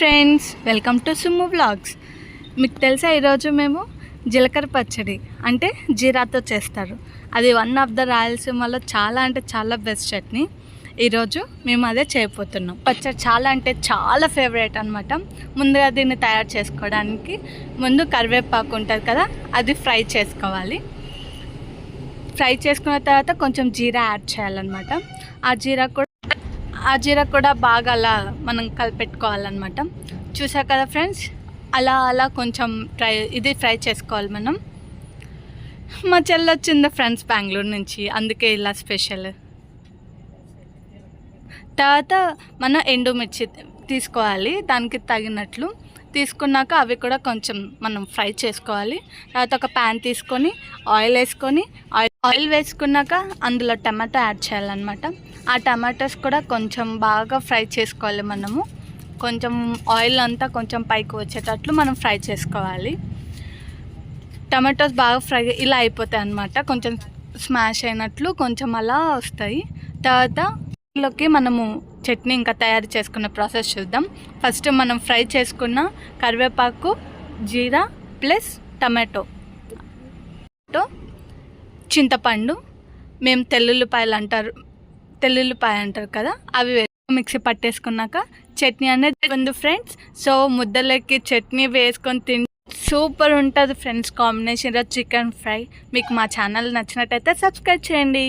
Friends, welcome to Summu vlogs. మీకు తెలుసా, ఈరోజు మేము జీలకర్ర పచ్చడి అంటే జీరాతో చేస్తారు. అది వన్ ఆఫ్ ద రాయలసీమలో చాలా అంటే చాలా బెస్ట్ చట్నీ. ఈరోజు మేము అదే చేయబోతున్నాం. పచ్చడి చాలా అంటే చాలా ఫేవరెట్ అనమాట. ముందుగా దీన్ని తయారు చేసుకోవడానికి ముందు కరివేపాకు ఉంటుంది కదా, అది ఫ్రై చేసుకోవాలి. ఫ్రై చేసుకున్న తర్వాత కొంచెం జీరా యాడ్ చేయాలన్నమాట. ఆ జీరా కూడా బాగా అలా మనం కలిపెట్టుకోవాలన్నమాట. చూసా కదా ఫ్రెండ్స్, అలా కొంచెం ఫ్రై చేసుకోవాలి మనం. మా చెల్లి వచ్చింది ఫ్రెండ్స్ బెంగళూరు నుంచి, అందుకే ఇలా స్పెషల్. తర్వాత మనం ఎండుమిర్చి తీసుకోవాలి, దానికి తగినట్లు తీసుకున్నాక అవి కూడా కొంచెం మనం ఫ్రై చేసుకోవాలి. తర్వాత ఒక ప్యాన్ తీసుకొని ఆయిల్ వేసుకున్నాక అందులో టమాటో యాడ్ చేయాలన్నమాట. ఆ టమాటోస్ కూడా కొంచెం బాగా ఫ్రై చేసుకోవాలి మనము. కొంచెం ఆయిల్ అంతా కొంచెం పైకి వచ్చేటట్లు మనం ఫ్రై చేసుకోవాలి. టమాటోస్ బాగా ఫ్రై ఇలా అయిపోతాయి అన్నమాట, కొంచెం స్మాష్ అయినట్లు కొంచెం అలా వస్తాయి. తర్వాత లోకి మనము చట్నీ ఇంకా తయారు చేసుకున్న ప్రాసెస్ చూద్దాం. ఫస్ట్ మనం ఫ్రై చేసుకున్న కరివేపాకు, జీరా ప్లస్ టమాటో, చింతపండు, మేము తెల్లుల్లిపాయ అంటారు కదా, అవి మిక్సీ పట్టేసుకున్నాక చట్నీ అనేది ఉంది ఫ్రెండ్స్. సో ముద్దలకి చట్నీ వేసుకొని తింటే సూపర్ ఉంటుంది ఫ్రెండ్స్. Combination chicken fry. మీకు మా ఛానల్ నచ్చినట్టయితే సబ్స్క్రైబ్ చేయండి.